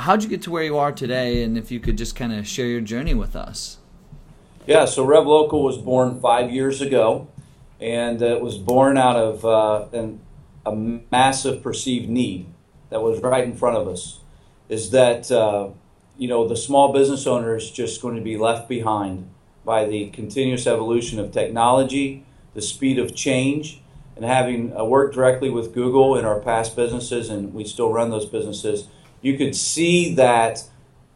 how'd you get to where you are today, and if you could just kind of share your journey with us? Yeah, so RevLocal was born 5 years ago, and it was born out of a massive perceived need that was right in front of us. Is that the small business owner is just going to be left behind by the continuous evolution of technology, the speed of change, and having worked directly with Google in our past businesses, and we still run those businesses, you could see that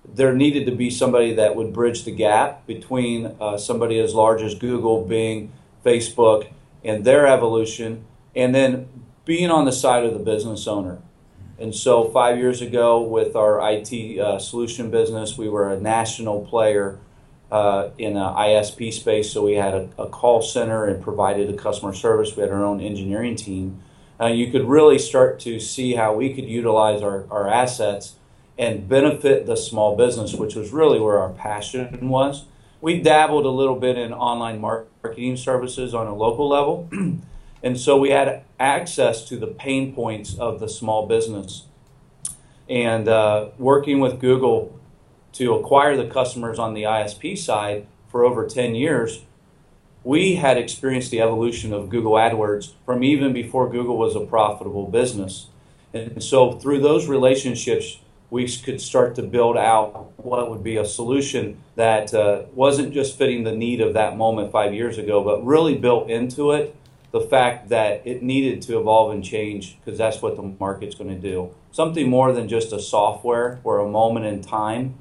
there needed to be somebody that would bridge the gap between somebody as large as Google, Bing, Facebook, and their evolution, and then being on the side of the business owner. And so 5 years ago, with our IT solution business, we were a national player in an ISP space. So we had a call center and provided a customer service. We had our own engineering team. You could really start to see how we could utilize our assets and benefit the small business, which was really where our passion was. We dabbled a little bit in online marketing services on a local level. And so we had access to the pain points of the small business. And working with Google to acquire the customers on the ISP side for over 10 years, we had experienced the evolution of Google AdWords from even before Google was a profitable business. And so through those relationships, we could start to build out what would be a solution that wasn't just fitting the need of that moment 5 years ago, but really built into it the fact that it needed to evolve and change, because that's what the market's going to do. Something more than just a software or a moment in time.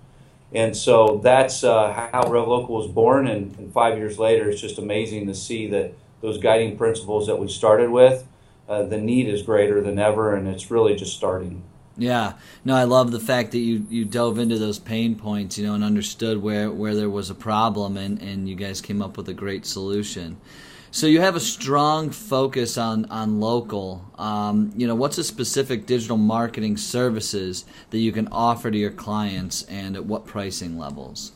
And so that's how RevLocal was born, and 5 years later, it's just amazing to see that those guiding principles that we started with, the need is greater than ever, and it's really just starting. Yeah, no, I love the fact that you dove into those pain points, and understood where there was a problem, and you guys came up with a great solution. So you have a strong focus on local. What's the specific digital marketing services that you can offer to your clients, and at what pricing levels?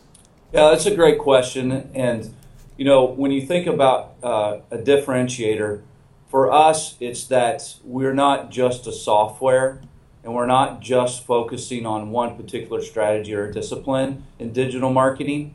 Yeah, that's a great question. And, when you think about a differentiator, for us, it's that we're not just a software, and we're not just focusing on one particular strategy or discipline in digital marketing.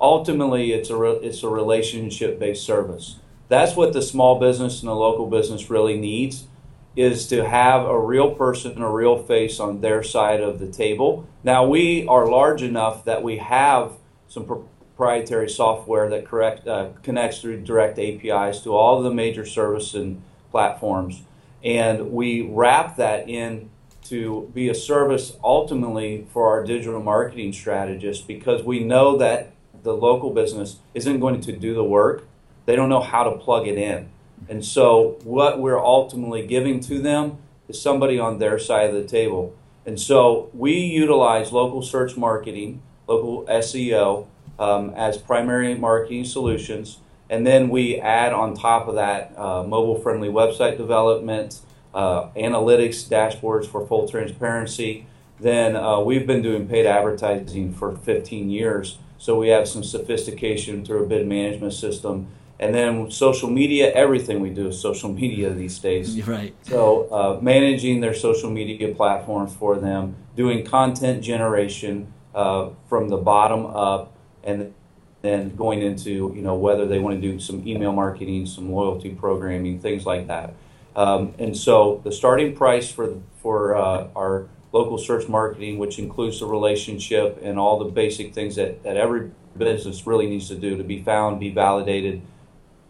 Ultimately, it's a relationship-based service. That's what the small business and the local business really needs, is to have a real person, a real face on their side of the table. Now, we are large enough that we have some proprietary software that connects through direct APIs to all of the major service and platforms. And we wrap that in to be a service ultimately for our digital marketing strategists, because we know that the local business isn't going to do the work. They don't know how to plug it in. And so what we're ultimately giving to them is somebody on their side of the table. And so we utilize local search marketing, local SEO, as primary marketing solutions. And then we add on top of that mobile-friendly website development, analytics, dashboards for full transparency. Then we've been doing paid advertising for 15 years. So we have some sophistication through a bid management system. And then social media, everything we do is social media these days. Right. So managing their social media platforms for them, doing content generation from the bottom up, and then going into whether they want to do some email marketing, some loyalty programming, things like that. And so the starting price for our local search marketing, which includes the relationship and all the basic things that every business really needs to do to be found, be validated,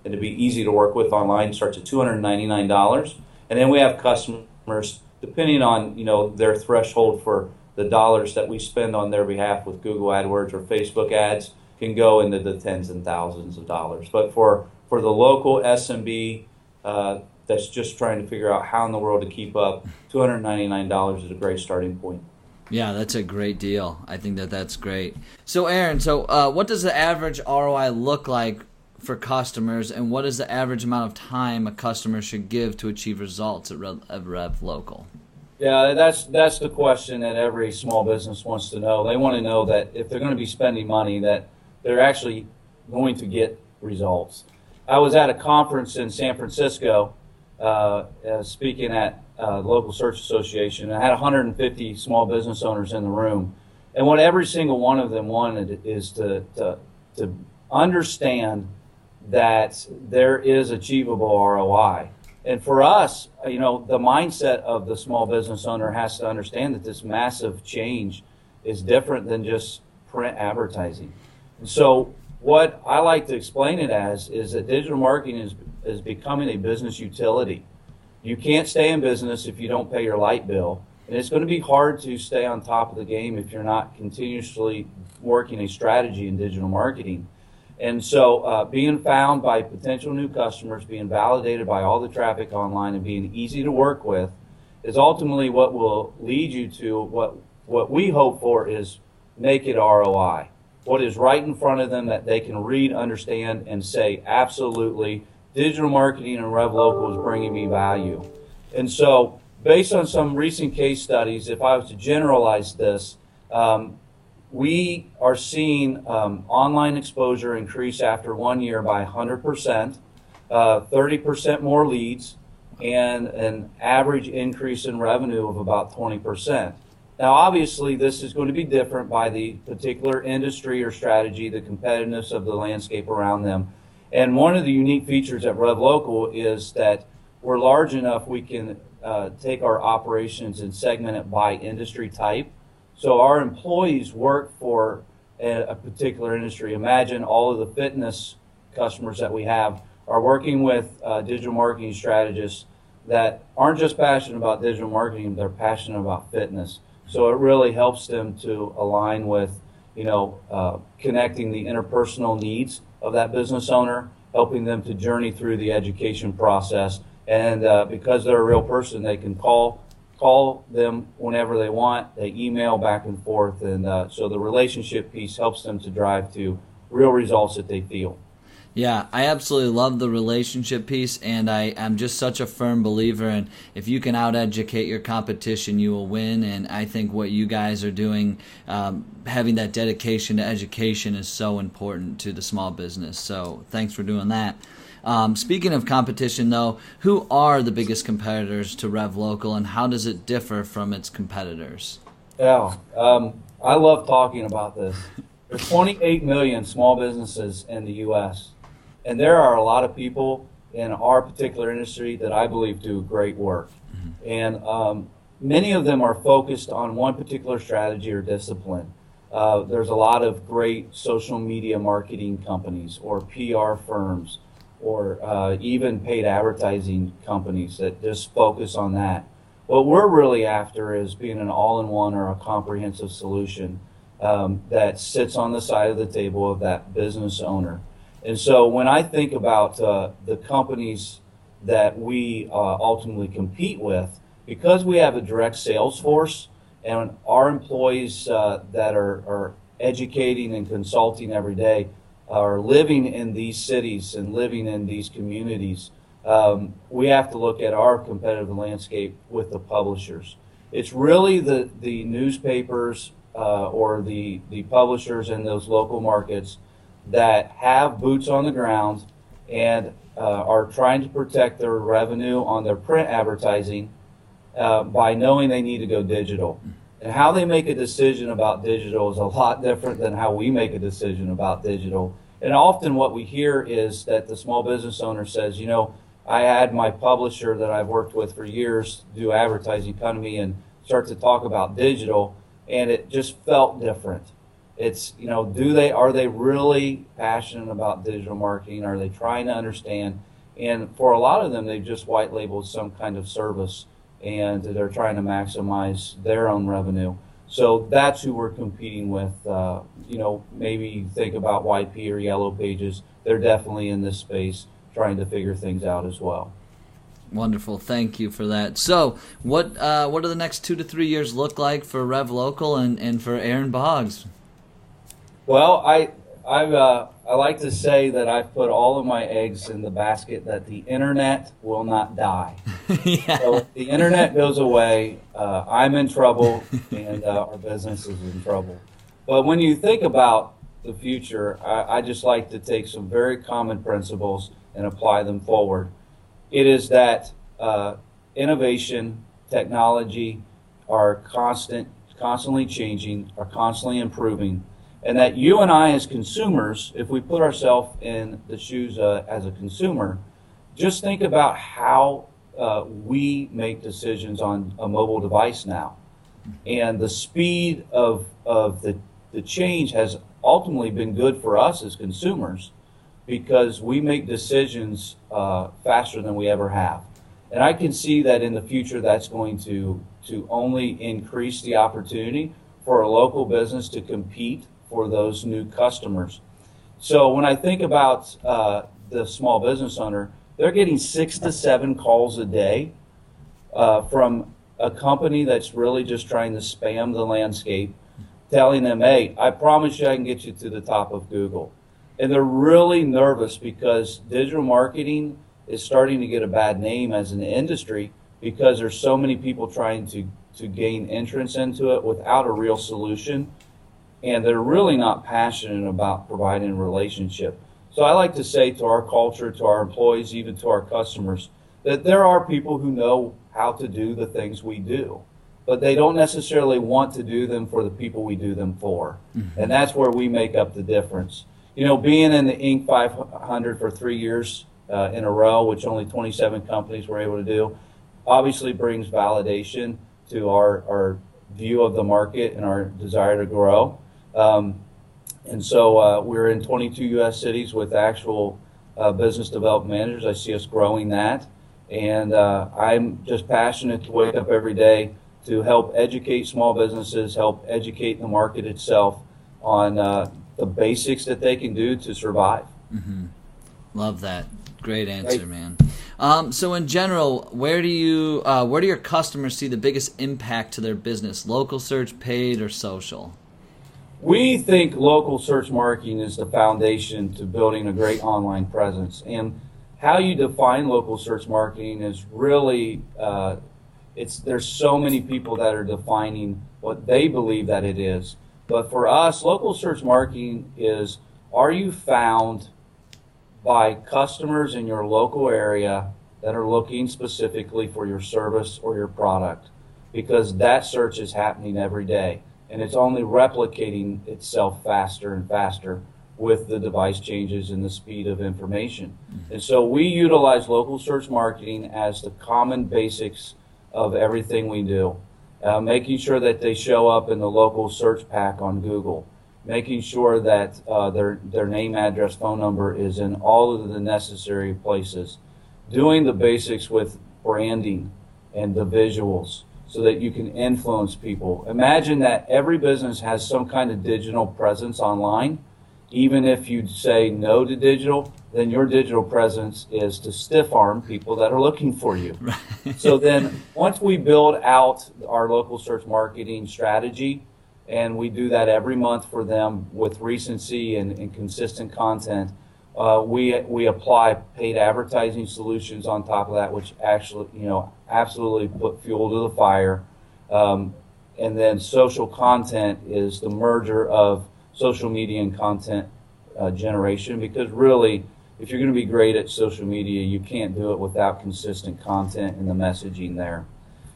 and to be easy to work with online, starts at $299. And then we have customers, depending on their threshold for the dollars that we spend on their behalf with Google AdWords or Facebook ads, can go into the tens and thousands of dollars. But for the local SMB that's just trying to figure out how in the world to keep up, $299 is a great starting point. Yeah, that's a great deal. I think that's great. So Aaron, what does the average ROI look like for customers, and what is the average amount of time a customer should give to achieve results at RevLocal? Yeah, that's the question that every small business wants to know. They want to know that if they're going to be spending money, that they're actually going to get results. I was at a conference in San Francisco speaking at local search association. I had 150 small business owners in the room, and what every single one of them wanted is to understand that there is achievable ROI. And for us, the mindset of the small business owner has to understand that this massive change is different than just print advertising. And so what I like to explain it as is that digital marketing is becoming a business utility. You can't stay in business if you don't pay your light bill. And it's going to be hard to stay on top of the game if you're not continuously working a strategy in digital marketing. And so being found by potential new customers, being validated by all the traffic online, and being easy to work with is ultimately what will lead you to what we hope for is naked ROI. What is right in front of them that they can read, understand, and say, absolutely, digital marketing and RevLocal is bringing me value. And so based on some recent case studies, if I was to generalize this, we are seeing online exposure increase after 1 year by 100%, 30% more leads, and an average increase in revenue of about 20%. Now, obviously, this is going to be different by the particular industry or strategy, the competitiveness of the landscape around them. And one of the unique features at RevLocal is that we're large enough we can take our operations and segment it by industry type. So our employees work for a particular industry. Imagine all of the fitness customers that we have are working with digital marketing strategists that aren't just passionate about digital marketing, they're passionate about fitness. So it really helps them to align with, connecting the interpersonal needs of that business owner, helping them to journey through the education process. And because they're a real person, they can call them whenever they want. They email back and forth, and so the relationship piece helps them to drive to real results that they feel. Yeah, I absolutely love the relationship piece, and I'm just such a firm believer in if you can out-educate your competition, you will win. And I think what you guys are doing, having that dedication to education is so important to the small business. So thanks for doing that. Speaking of competition, though, who are the biggest competitors to RevLocal, and how does it differ from its competitors? Yeah, I love talking about this. There's 28 million small businesses in the U.S., and there are a lot of people in our particular industry that I believe do great work. Mm-hmm. And many of them are focused on one particular strategy or discipline. There's a lot of great social media marketing companies or PR firms or even paid advertising companies that just focus on that. What we're really after is being an all-in-one or a comprehensive solution that sits on the side of the table of that business owner. And so when I think about the companies that we ultimately compete with, because we have a direct sales force and our employees that are educating and consulting every day are living in these cities and living in these communities, we have to look at our competitive landscape with the publishers. It's really the newspapers or the publishers in those local markets that have boots on the ground and are trying to protect their revenue on their print advertising by knowing they need to go digital. And how they make a decision about digital is a lot different than how we make a decision about digital. And often what we hear is that the small business owner says, I had my publisher that I've worked with for years do advertising come to me and start to talk about digital, and it just felt different. It's, are they really passionate about digital marketing? Are they trying to understand? And for a lot of them, they've just white labeled some kind of service and they're trying to maximize their own revenue. So that's who we're competing with. Maybe think about YP or Yellow Pages. They're definitely in this space trying to figure things out as well. Wonderful. Thank you for that. So what do the next 2 to 3 years look like for RevLocal and for Aaron Boggs? Well, I like to say that I've put all of my eggs in the basket that the internet will not die. Yeah. So if the internet goes away, I'm in trouble and our business is in trouble. But when you think about the future, I just like to take some very common principles and apply them forward. It is that innovation, technology are constantly changing, are constantly improving, and that you and I as consumers, if we put ourselves in the shoes as a consumer, just think about how we make decisions on a mobile device now. And the speed of the change has ultimately been good for us as consumers because we make decisions faster than we ever have. And I can see that in the future that's going to only increase the opportunity for a local business to compete for those new customers. So when I think about the small business owner, they're getting 6 to 7 calls a day from a company that's really just trying to spam the landscape, telling them, hey, I promise you I can get you to the top of Google. And they're really nervous because digital marketing is starting to get a bad name as an industry because there's so many people trying to gain entrance into it without a real solution. And they're really not passionate about providing a relationship. So I like to say to our culture, to our employees, even to our customers, that there are people who know how to do the things we do, but they don't necessarily want to do them for the people we do them for. Mm-hmm. And that's where we make up the difference. You know, being in the Inc. 500 for 3 years in a row, which only 27 companies were able to do, obviously brings validation to our view of the market and our desire to grow. And so we're in 22 U.S. cities with actual business development managers. I see us growing that. And I'm just passionate to wake up every day to help educate small businesses, help educate the market itself on the basics that they can do to survive. Mm-hmm. Love that. Great answer, man. So in general, where do your customers see the biggest impact to their business? Local search, paid, or social? We think local search marketing is the foundation to building a great online presence. And how you define local search marketing is really, there's so many people that are defining what they believe that it is. But for us, local search marketing is, are you found by customers in your local area that are looking specifically for your service or your product? Because that search is happening every day. And it's only replicating itself faster and faster with the device changes and the speed of information. And so we utilize local search marketing as the common basics of everything we do. Making sure that they show up in the local search pack on Google. Making sure that their name, address, phone number is in all of the necessary places. Doing the basics with branding and the visuals, so that you can influence people. Imagine that every business has some kind of digital presence online. Even if you say no to digital, then your digital presence is to stiff arm people that are looking for you. Right. So then once we build out our local search marketing strategy, and we do that every month for them with recency and consistent content, we apply paid advertising solutions on top of that, which actually, absolutely put fuel to the fire. And then social content is the merger of social media and content generation, because really, if you're going to be great at social media, you can't do it without consistent content and the messaging there.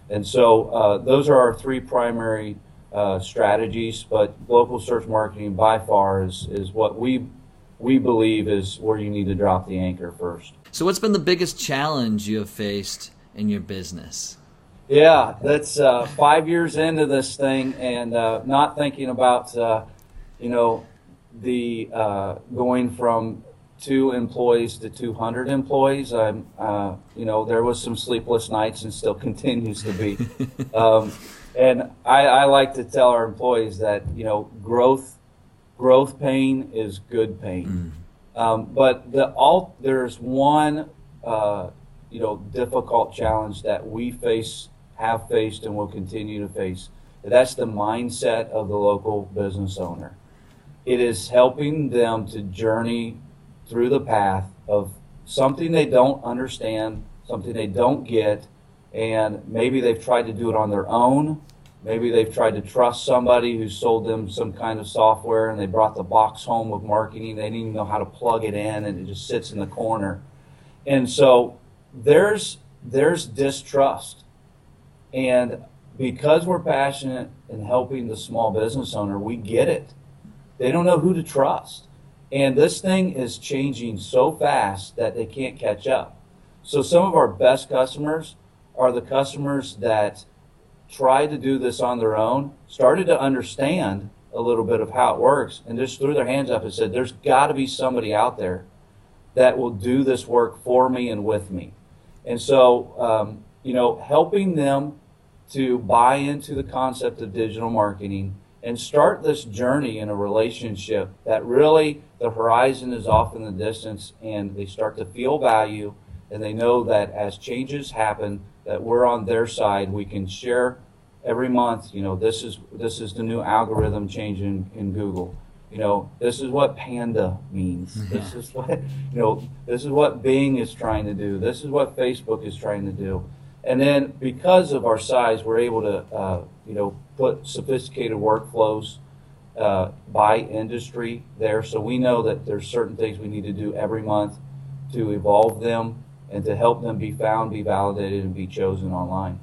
And so those are our 3 primary strategies, but local search marketing by far is what we believe is where you need to drop the anchor first. So what's been the biggest challenge you have faced in your business? Yeah, that's 5 years into this thing, and not thinking about, the going from 2 employees to 200 employees. There was some sleepless nights and still continues to be. And I like to tell our employees that, growth pain is good pain. But there's one, difficult challenge that we have faced, and will continue to face. That's the mindset of the local business owner. It is helping them to journey through the path of something they don't understand, something they don't get, and maybe they've tried to do it on their own. Maybe they've tried to trust somebody who sold them some kind of software, and they brought the box home with marketing. They didn't even know how to plug it in, and it just sits in the corner. And so there's there's distrust. And because we're passionate in helping the small business owner, we get it. They don't know who to trust. And this thing is changing so fast that they can't catch up. So some of our best customers are the customers that tried to do this on their own, started to understand a little bit of how it works, and just threw their hands up and said, there's got to be somebody out there that will do this work for me and with me. And so, helping them to buy into the concept of digital marketing and start this journey in a relationship that really the horizon is off in the distance, and they start to feel value, and they know that as changes happen, that we're on their side. We can share every month, this is the new algorithm change in Google. This is what Panda means. This is what, this is what Bing is trying to do. This is what Facebook is trying to do. And then because of our size, we're able to, put sophisticated workflows by industry there. So we know that there's certain things we need to do every month to evolve them and to help them be found, be validated, and be chosen online.